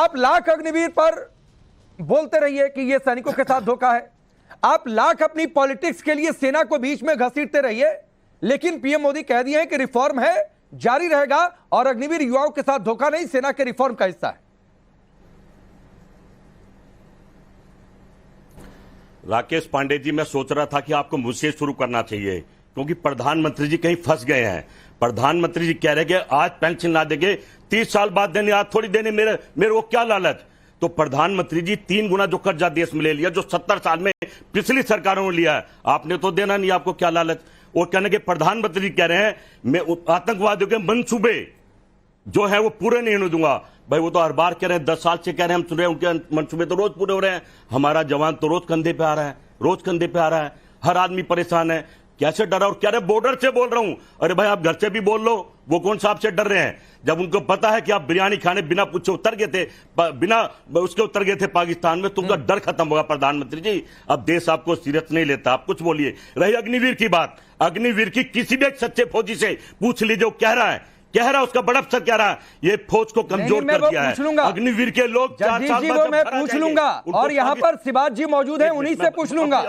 आप लाख अग्निवीर पर बोलते रहिए कि यह सैनिकों के साथ धोखा है, आप लाख अपनी पॉलिटिक्स के लिए सेना को बीच में घसीटते रहिए, लेकिन पीएम मोदी कह दिए हैं कि रिफॉर्म है, जारी रहेगा और अग्निवीर युवाओं के साथ धोखा नहीं, सेना के रिफॉर्म का हिस्सा है। राकेश पांडे जी, मैं सोच रहा था कि आपको मुझसे शुरू करना चाहिए, क्योंकि प्रधानमंत्री जी कहीं फंस गए हैं। प्रधानमंत्री जी कह रहे कि आज पेंशन ना देंगे, 30 साल बाद देने, आज थोड़ी देने, मेरे को क्या लालच। तो प्रधानमंत्री जी 3 गुना जो कर्जा देश में ले लिया, जो 70 साल में पिछली सरकारों ने लिया है, आपने तो देना नहीं, आपको क्या लालच। और कहने के प्रधानमंत्री जी कह रहे हैं मैं आतंकवादियों के मंसूबे जो है वो पूरे नहीं होने दूंगा। भाई वो तो हर बार कह रहे हैं, 10 साल से कह रहे हैं हम सुन रहे हैं, उनके मंसूबे तो रोज पूरे हो रहे हैं। हमारा जवान तो रोज कंधे पे आ रहा है, रोज कंधे पे आ रहा है, हर आदमी परेशान है। कैसे डरा, और कह रहे बॉर्डर से बोल रहा हूं। अरे भाई आप घर से भी बोल लो, वो कौन सा आपसे डर रहे हैं, जब उनको पता है कि आप बिरयानी खाने बिना पूछे उतर गए थे, बिना उसके उतर गए थे पाकिस्तान में, तो उनका डर खत्म होगा। प्रधानमंत्री जी अब देश आपको सीरियस नहीं लेता, आप कुछ बोलिए। रही अग्निवीर की बात, अग्निवीर की किसी भी एक सच्चे फौजी से पूछ लीजिए, वो कह रहा है उसका बड़ा अफसर कह रहा है ये फौज को कमजोर कर दिया है। अग्निवीर के लोग 4 साल बाद मैं पूछ लूंगा, और यहाँ पर सिबाज जी मौजूद हैं, उन्हीं से पूछ लूंगा।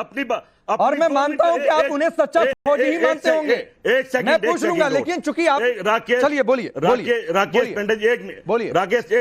और मैं मानता हूं कि आप उन्हें सच्चा फौजी ही मानते होंगे। एक सेकंड मैं पूछ लूंगा, लेकिन चूंकि आप राकेश, चलिए बोलिए, राकेश पंडित जी, 1 मिनट बोलिए। राकेश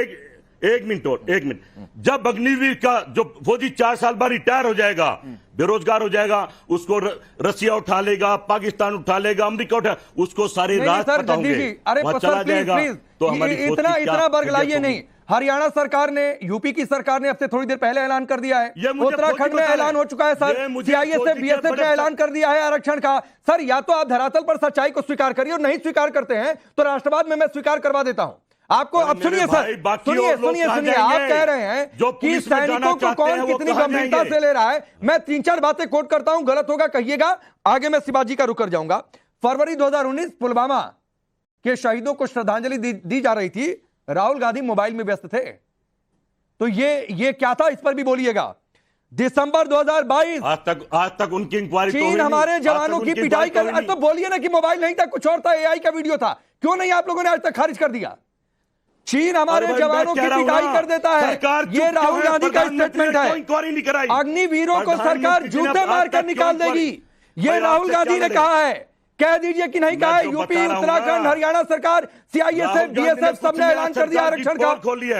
एक मिनट। जब अग्निवीर का जो फौजी 4 साल बाद रिटायर हो जाएगा, बेरोजगार हो जाएगा, उसको रसिया उठा लेगा, पाकिस्तान उठा लेगा, अमेरिका उठा, उसको सारे राज पता होंगे, अरे चला जाएगा। तो हमारी इतना बरगलाइए नहीं। हरियाणा सरकार ने, यूपी की सरकार ने अब से थोड़ी देर पहले ऐलान कर दिया है, उत्तराखंड में ऐलान हो चुका है सर, सीआईए से बीएसएफ ने ऐलान कर दिया है आरक्षण का। सर या तो आप धरातल पर सच्चाई को स्वीकार करिए, और नहीं स्वीकार करते हैं तो राष्ट्रवाद में मैं स्वीकार करवा देता हूं आपको। अब सुनिए सर, सुनिए, आप कह रहे हैं कि सैनिकों को कौन कितनी गंभीरता से ले रहा है। मैं 3-4 बातें कोट करता हूं, गलत होगा कहिएगा, आगे मैं शिवाजी का रुक कर जाऊंगा। फरवरी 2019 पुलवामा के शहीदों को श्रद्धांजलि दी जा रही थी, राहुल गांधी मोबाइल में व्यस्त थे, तो ये क्या था, इस पर भी बोलिएगा। दिसंबर 2022 आज तक उनकी इंक्वायरी, चीन हमारे जवानों की पिटाई कर, तो बोलिए ना कि मोबाइल नहीं था, कुछ और था, एआई का वीडियो था, क्यों नहीं आप लोगों ने आज तक खारिज कर दिया। चीन हमारे जवानों की पिटाई कर देता है, ये राहुल गांधी का स्टेटमेंट है। अग्निवीरों को सरकार जूते मारकर निकाल देगी, ये राहुल गांधी ने कहा है। कह दीजिए कि नहीं कहा है। यूपी, उत्तराखंड, हरियाणा सरकार, सीआईए से बीएसएफ सबने ऐलान कर दिया आरक्षण का।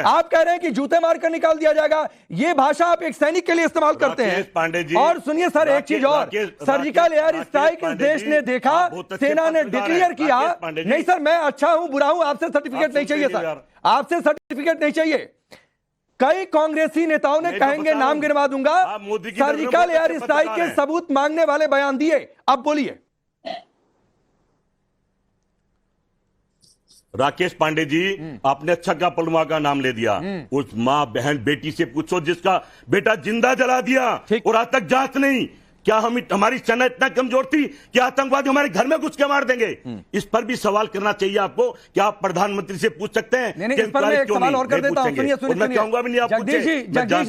आप कह रहे हैं कि जूते मारकर निकाल दिया जाएगा। ये भाषा आप एक सैनिक के लिए इस्तेमाल करते हैं। और सुनिए सर, एक चीज और, सर्जिकल एयर स्ट्राइक इस देश ने देखा, सेना ने डिक्लेयर किया। नहीं सर, मैं अच्छा हूं बुरा हूं, आपसे सर्टिफिकेट नहीं चाहिए सर, आपसे सर्टिफिकेट नहीं चाहिए। कई कांग्रेसी नेताओं ने कहेंगे, नाम गिनवा दूंगा, सर्जिकल एयर स्ट्राइक के सबूत मांगने वाले बयान दिए। अब बोलिए। राकेश पांडे जी, आपने अच्छा क्या पुलवामा का नाम ले दिया। उस माँ बहन बेटी से पूछो जिसका बेटा जिंदा जला दिया और आज तक जांच नहीं। क्या हमारी सेना इतना कमजोर थी कि आतंकवादी हमारे घर में घुस के मार देंगे? इस पर भी सवाल करना चाहिए आपको। क्या आप प्रधानमंत्री से पूछ सकते हैं? नहीं, इस पर मैं एक सवाल और कर देता हूं, सुनिए, जगदीश जी,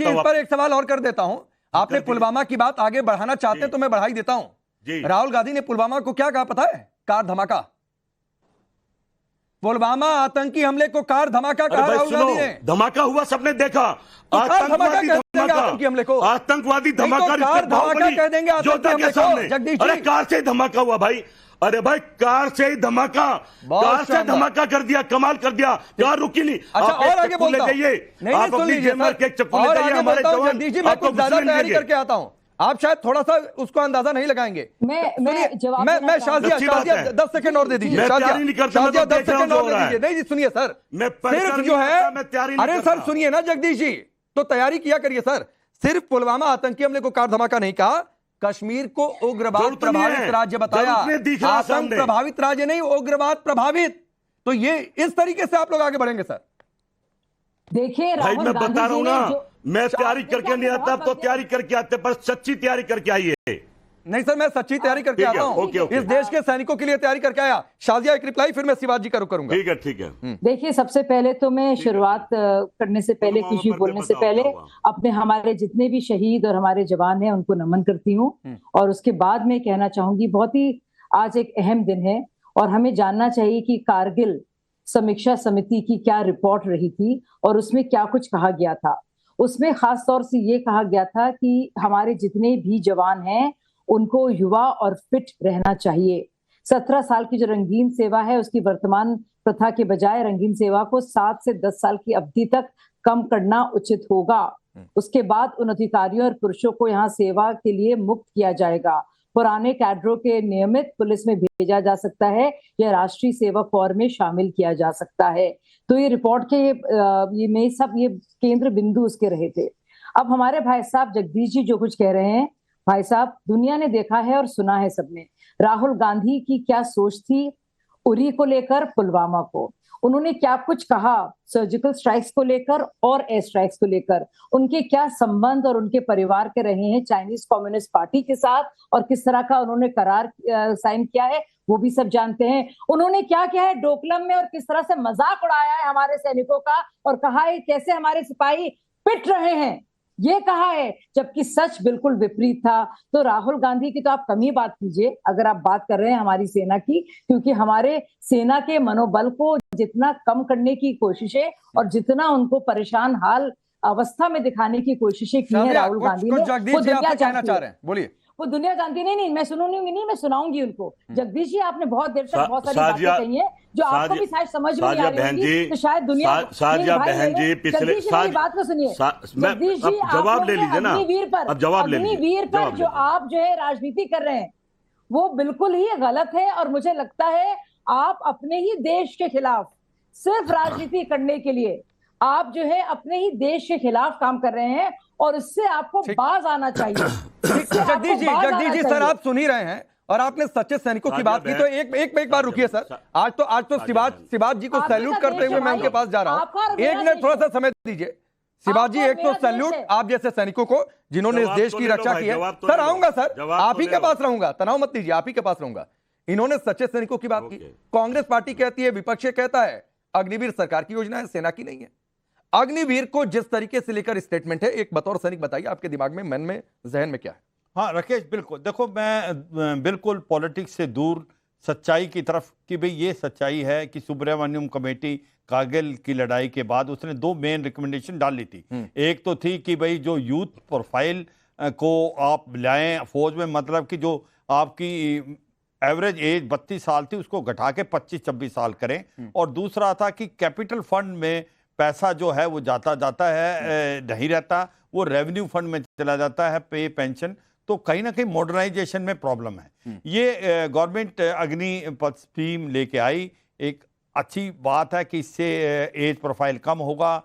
इस पर एक सवाल और कर देता हूं। आपने पुलवामा की बात आगे बढ़ाना चाहते तो मैं बढ़ा ही देता हूं। राहुल गांधी ने पुलवामा को क्या कहा पता है? कार धमाका। पुलवामा आतंकी हमले को कार धमाका कहा राहुल गांधी ने। धमाका हुआ, सबने देखा। आतंकवादी हमले को आतंकवादी धमाका कह देंगे आतंकी हमले को। जगदीश जी, कार से धमाका हुआ भाई। अरे भाई, कार से ही धमाका, कार से धमाका कर दिया, कमाल कर दिया। कार रुकी नहीं। अच्छा, और आगे बोल जाइए, आप अपनी जेब में एक चप्पू ले जाइए। हमारे जवान, जगदीश जी, मैं कुछ ज्यादा तैयारी करके आता हूं, आप शायद थोड़ा सा उसको अंदाजा नहीं लगाएंगे। मैं शाजिया 10 सेकंड और दे दीजिए। शाजिया 10 सेकंड और दे दीजिए। नहीं जी, सुनिए सर, सिर्फ जो है, अरे सर सुनिए ना जगदीश जी, तो तैयारी किया करिए सर। सिर्फ पुलवामा आतंकी हमले को कार धमाका नहीं कहा, कश्मीर को उग्रवाद प्रभावित राज्य बताया। आतंक प्रभावित राज्य नहीं, उग्रवाद प्रभावित। तो ये इस तरीके से आप लोग आगे बढ़ेंगे सर। देखिए भाई, मैं बता रहा हूं ना, मैं तैयारी करके नहीं आता, तो तैयारी करके आते, पर सच्ची तैयारी करके आइए। नहीं सर, मैं सच्ची तैयारी करके आता हूं। इस देश के सैनिकों के लिए तैयारी करके आया। शाजिया एक रिप्लाई, फिर मैं शिवाजी का रुख करूंगा। ठीक है। देखिए, सबसे पहले तो मैं शुरुआत करने से पहले, कुछ भी बोलने से पहले अपने हमारे जितने भी शहीद और हमारे जवान हैं उनको नमन करती हूँ। और उसके बाद में कहना चाहूंगी, बहुत ही आज एक अहम दिन है और हमें जानना चाहिए कि कारगिल समीक्षा समिति की क्या रिपोर्ट रही थी और उसमें क्या कुछ कहा गया था। उसमें खास तौर से ये कहा गया था कि हमारे जितने भी जवान हैं उनको युवा और फिट रहना चाहिए। 17 साल की जो रंगीन सेवा है उसकी वर्तमान प्रथा के बजाय रंगीन सेवा को 7 से 10 साल की अवधि तक कम करना उचित होगा। उसके बाद उन अधिकारियों और पुरुषों को यहाँ सेवा के लिए मुक्त किया जाएगा। पुराने कैडरों के नियमित पुलिस में भेजा जा सकता है या राष्ट्रीय सेवा कोर में शामिल किया जा सकता है। तो ये रिपोर्ट के ये केंद्र बिंदु उसके रहे थे। अब हमारे भाई साहब जगदीश जी जो कुछ कह रहे हैं, भाई साहब दुनिया ने देखा है और सुना है सबने। राहुल गांधी की क्या सोच थी उरी को लेकर, पुलवामा को उन्होंने क्या कुछ कहा, सर्जिकल स्ट्राइक्स को लेकर और एयर स्ट्राइक्स को लेकर, उनके क्या संबंध और उनके परिवार के रहे हैं चाइनीज कम्युनिस्ट पार्टी के साथ और किस तरह का उन्होंने करार साइन किया है वो भी सब जानते हैं। उन्होंने क्या किया है डोकलम में और किस तरह से मजाक उड़ाया है हमारे सैनिकों का और कहा है कैसे हमारे सिपाही पिट रहे हैं, ये कहा है, जबकि सच बिल्कुल विपरीत था। तो राहुल गांधी की तो आप कम ही बात कीजिए अगर आप बात कर रहे हैं हमारी सेना की, क्योंकि हमारे सेना के मनोबल को जितना कम करने की कोशिशें और जितना उनको परेशान हाल अवस्था में दिखाने की कोशिशें की है राहुल गांधी ने, वो दुनिया जानती है। बोलिए। वो दुनिया जानती नहीं, मैं सुनूंगी नहीं, मैं सुनाऊंगी उनको। जगदीश जी आपने बहुत देर तक बहुत सारी बातें कही हैं जो आपको भी शायद समझ में नहीं आ रही होंगी, तो शायद दुनिया बहन जी पिछले बात को सुनिए। जगदीश जी जवाब ले लीजिए ना, अब जवाब ले लीजिए। अग्निवीर पर जो आप जो है राजनीति कर रहे हैं वो बिल्कुल ही गलत है और मुझे लगता है आप अपने ही देश के खिलाफ सिर्फ राजनीति करने के लिए आप जो है अपने ही देश के खिलाफ काम कर रहे हैं और इससे आपको बाज आना चाहिए। जगदीश जी सर आप सुन ही रहे हैं और आपने सच्चे सैनिकों की बात की, तो एक बार रुकिए सर। आज तो शिवाज जी को सैल्यूट करते हुए मैं उनके पास जा रहा हूं। एक मिनट थोड़ा सा समय दीजिए। शिवाज जी एक तो सैल्यूट आप जैसे सैनिकों को जिन्होंने इस देश की रक्षा की है। सर आऊंगा सर, आप ही के पास रहूंगा, तनाव मत लीजिए, आप ही के पास रहूंगा। इन्होंने सच्चे सैनिकों की बात की। कांग्रेस पार्टी कहती है, विपक्ष कहता है अग्निवीर सरकार की योजना है, सेना की नहीं है। अग्निवीर को जिस तरीके से लेकर स्टेटमेंट है, एक बतौर सैनिक बताइए आपके दिमाग में, मन में, जहन में क्या है? हाँ राकेश, बिल्कुल देखो, मैं बिल्कुल पॉलिटिक्स से दूर सच्चाई की तरफ कि भाई ये सच्चाई है कि सुब्रमण्यम कमेटी कारगिल की लड़ाई के बाद उसने 2 मेन रिकमेंडेशन डाली थी। एक तो थी कि भाई जो यूथ प्रोफाइल को आप लाएं फौज में, मतलब कि जो आपकी एवरेज एज 32 साल थी उसको घटा के 25-26 साल करें। और दूसरा था कि कैपिटल फंड में पैसा जो है वो जाता है, नहीं रहता, वो रेवेन्यू फंड में चला जाता है, पे पेंशन। तो कहीं ना कहीं मॉडर्नाइजेशन में प्रॉब्लम है। ये गवर्नमेंट अग्नि पथ स्कीम लेके आई, एक अच्छी बात है कि इससे एज प्रोफाइल कम होगा,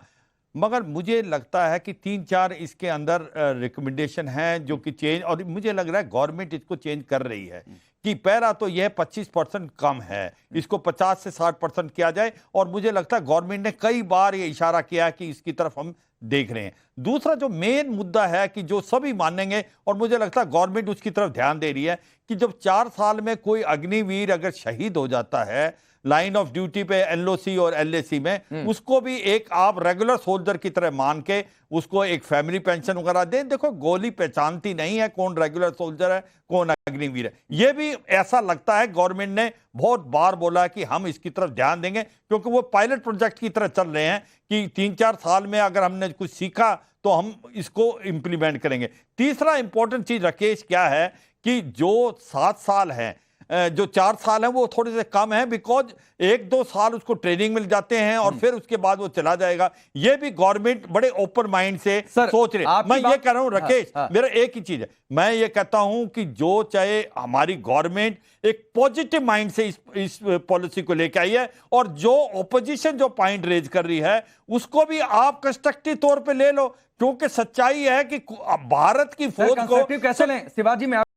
मगर मुझे लगता है कि 3-4 इसके अंदर रिकमेंडेशन हैं जो कि चेंज, और मुझे लग रहा है गवर्नमेंट इसको चेंज कर रही है कि पहला तो यह 25% कम है, इसको 50 से 60% किया जाए। और मुझे लगता है गवर्नमेंट ने कई बार ये इशारा किया कि इसकी तरफ हम देख रहे हैं। दूसरा जो मेन मुद्दा है कि जो सभी मानेंगे, और मुझे लगता है गवर्नमेंट उसकी तरफ ध्यान दे रही है, कि जब 4 साल में कोई अग्निवीर अगर शहीद हो जाता है लाइन ऑफ ड्यूटी पे एलओसी और एलएसी में, उसको भी एक आप रेगुलर सोल्जर की तरह मान के उसको एक फैमिली पेंशन वगैरह दें। देखो गोली पहचानती नहीं है कौन रेगुलर सोल्जर है कौन अग्निवीर है। ये भी ऐसा लगता है गवर्नमेंट ने बहुत बार बोला कि हम इसकी तरफ ध्यान देंगे, क्योंकि वो पायलट प्रोजेक्ट की तरह चल रहे हैं कि 3-4 साल में अगर हमने कुछ सीखा तो हम इसको इंप्लीमेंट करेंगे। तीसरा इंपॉर्टेंट चीज राकेश क्या है कि जो 7 साल है, जो 4 साल है वो थोड़े से कम है, बिकॉज 1-2 साल उसको ट्रेनिंग मिल जाते हैं और फिर उसके बाद वो चला जाएगा। ये भी गवर्नमेंट बड़े ओपन माइंड से सोच रहे। मैं ये कह रहा हूं राकेश, मेरा एक ही चीज है, मैं ये कहता हूं कि जो चाहे हमारी गवर्नमेंट एक पॉजिटिव माइंड से इस पॉलिसी को लेकर आई है, और जो ऑपोजिशन जो पॉइंट रेज कर रही है उसको भी आप कंस्ट्रक्टिव तौर पे ले लो, क्योंकि सच्चाई है कि भारत की फौज को कैसे लें शिवाजी में